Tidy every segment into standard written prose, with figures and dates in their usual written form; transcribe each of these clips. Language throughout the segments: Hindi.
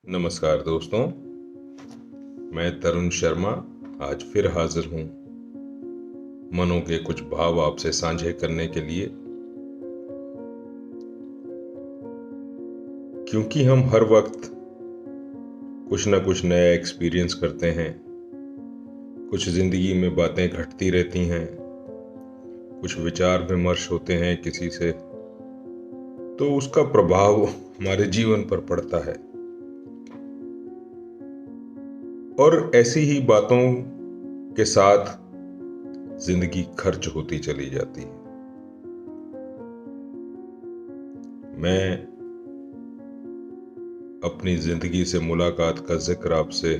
नमस्कार दोस्तों, मैं तरुण शर्मा आज फिर हाजिर हूँ मनों के कुछ भाव आपसे साझे करने के लिए। क्योंकि हम हर वक्त कुछ ना कुछ नया एक्सपीरियंस करते हैं, कुछ जिंदगी में बातें घटती रहती हैं, कुछ विचार विमर्श होते हैं किसी से, तो उसका प्रभाव हमारे जीवन पर पड़ता है। और ऐसी ही बातों के साथ जिंदगी खर्च होती चली जाती है। मैं अपनी जिंदगी से मुलाकात का जिक्र आपसे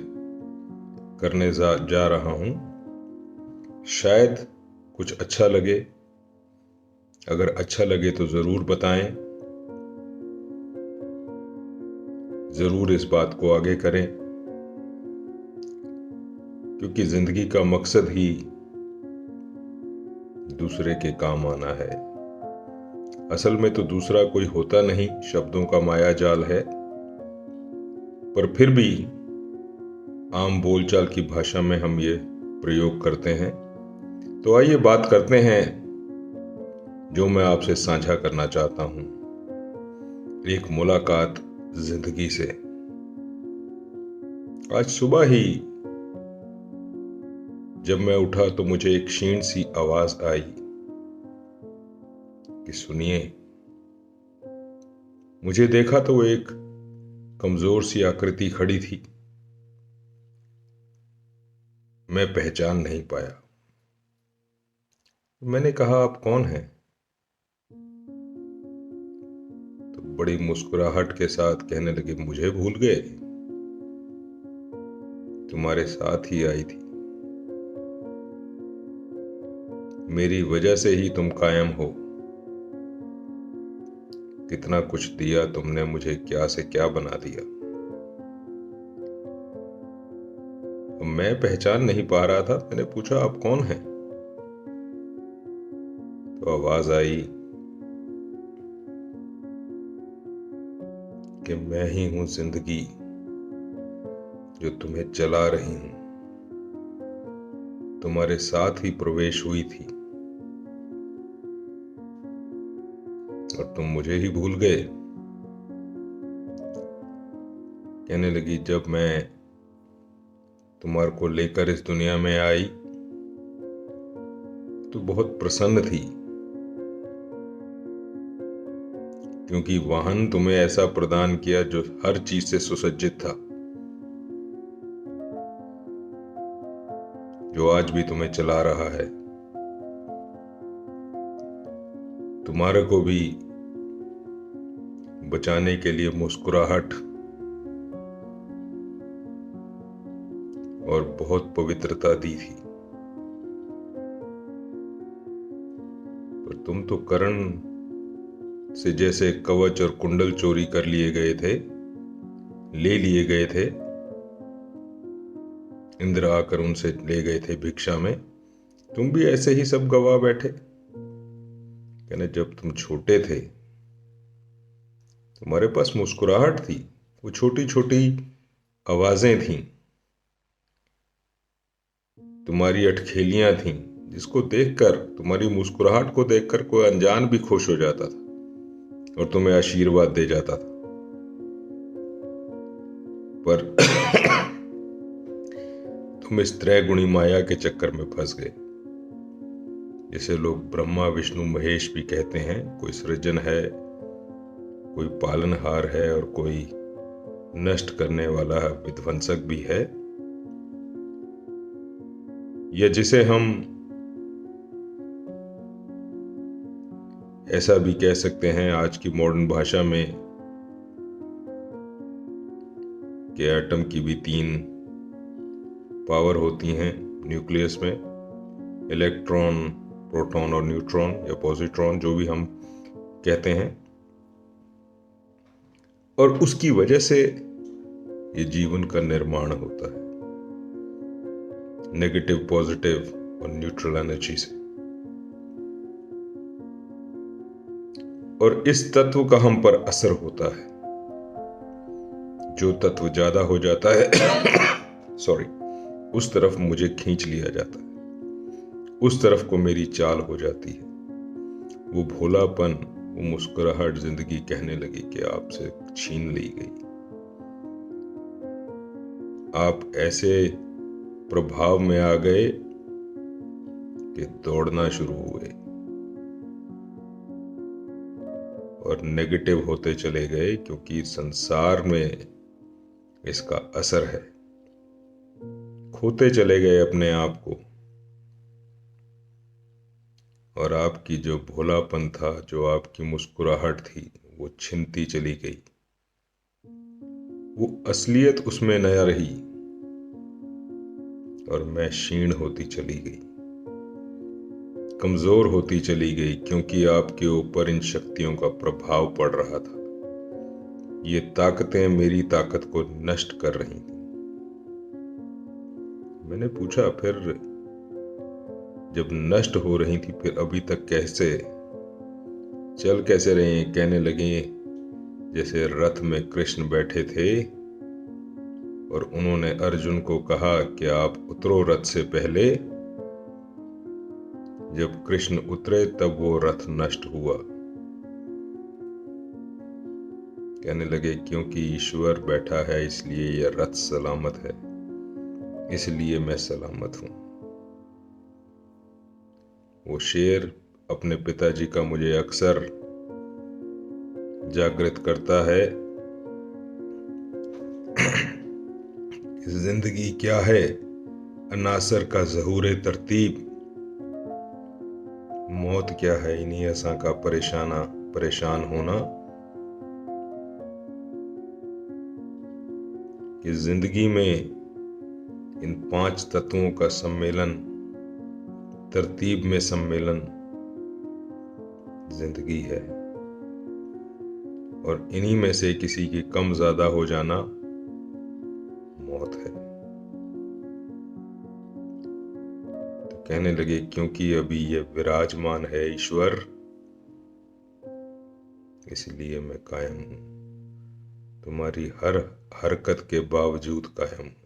करने जा रहा हूं। शायद कुछ अच्छा लगे। अगर अच्छा लगे तो जरूर बताएं, जरूर इस बात को आगे करें, क्योंकि जिंदगी का मकसद ही दूसरे के काम आना है। असल में तो दूसरा कोई होता नहीं, शब्दों का माया जाल है, पर फिर भी आम बोलचाल की भाषा में हम ये प्रयोग करते हैं। तो आइए बात करते हैं जो मैं आपसे साझा करना चाहता हूं, एक मुलाकात जिंदगी से। आज सुबह ही जब मैं उठा तो मुझे एक क्षीण सी आवाज आई कि सुनिए। मुझे देखा तो वो एक कमजोर सी आकृति खड़ी थी। मैं पहचान नहीं पाया। मैंने कहा, आप कौन हैं? तो बड़ी मुस्कुराहट के साथ कहने लगे, मुझे भूल गए? तुम्हारे साथ ही आई थी, मेरी वजह से ही तुम कायम हो। कितना कुछ दिया तुमने मुझे, क्या से क्या बना दिया। मैं पहचान नहीं पा रहा था। मैंने पूछा, आप कौन हैं? तो आवाज आई कि मैं ही हूं जिंदगी जो तुम्हें चला रही हूं। तुम्हारे साथ ही प्रवेश हुई थी और तुम मुझे ही भूल गए। कहने लगी, जब मैं तुम्हारे को लेकर इस दुनिया में आई तो बहुत प्रसन्न थी, क्योंकि वाहन तुम्हें ऐसा प्रदान किया जो हर चीज से सुसज्जित था, जो आज भी तुम्हें चला रहा है। तुम्हारे को भी बचाने के लिए मुस्कुराहट और बहुत पवित्रता दी थी, पर तुम तो कर्ण से जैसे कवच और कुंडल चोरी कर लिए गए थे, ले लिए गए थे। इंद्र आकर उनसे ले गए थे भिक्षा में। तुम भी ऐसे ही सब गवा बैठे। कहने, जब तुम छोटे थे तुम्हारे पास मुस्कुराहट थी, वो छोटी छोटी आवाजें थीं, तुम्हारी अटखेलियां थीं, जिसको देखकर, तुम्हारी मुस्कुराहट को देखकर कोई अनजान भी खुश हो जाता था और तुम्हें आशीर्वाद दे जाता था। पर तुम इस त्रैगुणी माया के चक्कर में फंस गए, जिसे लोग ब्रह्मा विष्णु महेश भी कहते हैं। कोई सृजन है, कोई पालनहार है और कोई नष्ट करने वाला विध्वंसक भी है, या जिसे हम ऐसा भी कह सकते हैं आज की मॉडर्न भाषा में कि एटम की भी 3 पावर होती हैं न्यूक्लियस में, इलेक्ट्रॉन, प्रोटॉन और न्यूट्रॉन या पॉजिट्रॉन, जो भी हम कहते हैं। और उसकी वजह से ये जीवन का निर्माण होता है, नेगेटिव, पॉजिटिव और न्यूट्रल एनर्जी से। और इस तत्व का हम पर असर होता है, जो तत्व ज्यादा हो जाता है सॉरी, उस तरफ मुझे खींच लिया जाता है, उस तरफ को मेरी चाल हो जाती है। वो भोलापन, वो मुस्कुराहट जिंदगी कहने लगी कि आपसे छीन ली गई। आप ऐसे प्रभाव में आ गए कि दौड़ना शुरू हुए और नेगेटिव होते चले गए, क्योंकि संसार में इसका असर है। खोते चले गए अपने आप को, और आपकी जो भोलापन था, जो आपकी मुस्कुराहट थी, वो छिनती चली गई। वो असलियत उसमें न रही और मैं क्षीण होती चली गई, कमजोर होती चली गई, क्योंकि आपके ऊपर इन शक्तियों का प्रभाव पड़ रहा था। ये ताकतें मेरी ताकत को नष्ट कर रही थी। मैंने पूछा, फिर जब नष्ट हो रही थी, फिर अभी तक कैसे चल कैसे रहे हैं? कहने लगे जैसे रथ में कृष्ण बैठे थे और उन्होंने अर्जुन को कहा कि आप उतरो रथ से पहले। जब कृष्ण उतरे तब वो रथ नष्ट हुआ। कहने लगे क्योंकि ईश्वर बैठा है इसलिए यह रथ सलामत है, इसलिए मैं सलामत हूं। वो शेर अपने पिताजी का मुझे अक्सर जागृत करता है। जिंदगी क्या है, अनासर का ज़हूरे तरतीब। मौत क्या है, इन्हीं असा का परेशान होना। कि जिंदगी में इन 5 तत्वों का सम्मेलन, तरतीब में सम्मेलन जिंदगी है, और इन्हीं में से किसी की कम ज्यादा हो जाना मौत है। तो कहने लगे क्योंकि अभी ये विराजमान है ईश्वर, इसलिए मैं कायम हूं, तुम्हारी हर हरकत के बावजूद कायम हूं।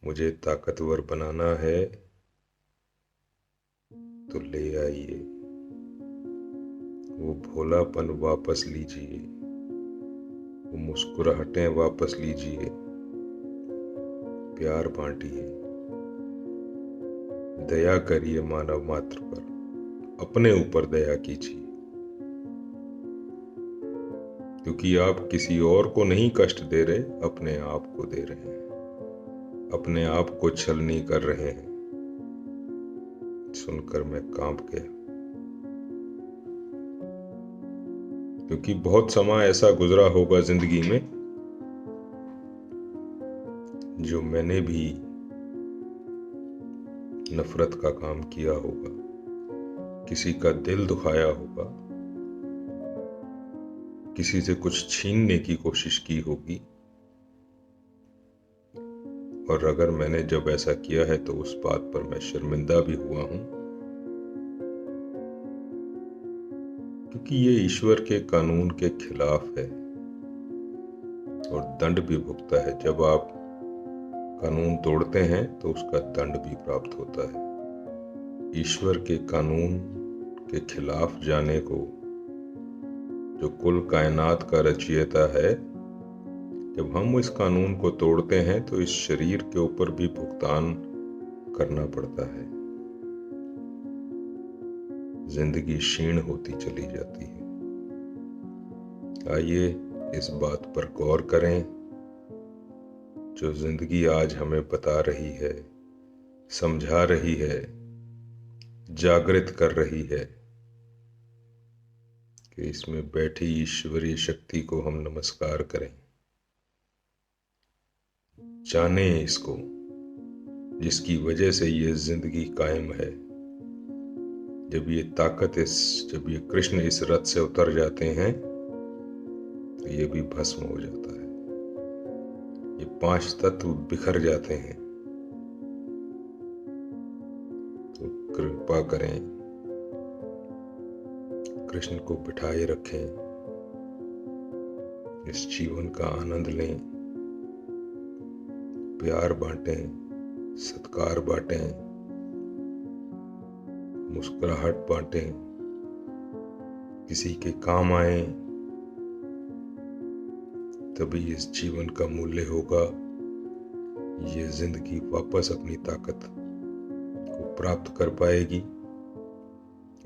मुझे ताकतवर बनाना है तो ले आइए, वो भोलापन वापस लीजिए, वो मुस्कुराहटें वापस लीजिए, प्यार बांटिए, दया करिए मानव मात्र पर, अपने ऊपर दया कीजिए। क्योंकि आप किसी और को नहीं कष्ट दे रहे, अपने आप को दे रहे हैं, अपने आप को छलनी कर रहे हैं। सुनकर मैं कांप गया, क्योंकि बहुत समय ऐसा गुजरा होगा जिंदगी में जो मैंने भी नफरत का काम किया होगा, किसी का दिल दुखाया होगा, किसी से कुछ छीनने की कोशिश की होगी। और अगर मैंने जब ऐसा किया है तो उस बात पर मैं शर्मिंदा भी हुआ हूं, क्योंकि ये ईश्वर के कानून के खिलाफ है और दंड भी भुगता है। जब आप कानून तोड़ते हैं तो उसका दंड भी प्राप्त होता है। ईश्वर के कानून के खिलाफ जाने को, जो कुल कायनात का रचयिता है, जब हम इस कानून को तोड़ते हैं तो इस शरीर के ऊपर भी भुगतान करना पड़ता है। जिंदगी क्षीण होती चली जाती है। आइए इस बात पर गौर करें जो जिंदगी आज हमें बता रही है, समझा रही है, जागृत कर रही है कि इसमें बैठी ईश्वरीय शक्ति को हम नमस्कार करें, जाने इसको जिसकी वजह से ये जिंदगी कायम है। जब ये कृष्ण इस रथ से उतर जाते हैं तो ये भी भस्म हो जाता है। ये 5 तत्व बिखर जाते हैं। तो कृपा करें, कृष्ण को बिठाए रखें, इस जीवन का आनंद लें, प्यार बांटें, सत्कार बांटें, मुस्कुराहट बांटें, किसी के काम आए, तभी इस जीवन का मूल्य होगा। ये जिंदगी वापस अपनी ताकत को प्राप्त कर पाएगी।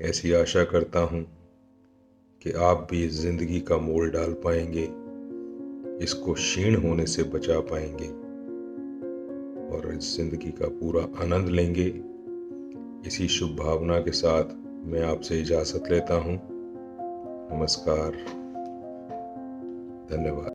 ऐसी आशा करता हूं कि आप भी इस जिंदगी का मोल डाल पाएंगे, इसको क्षीण होने से बचा पाएंगे और इस जिंदगी का पूरा आनंद लेंगे। इसी शुभ भावना के साथ मैं आपसे इजाजत लेता हूं। नमस्कार, धन्यवाद।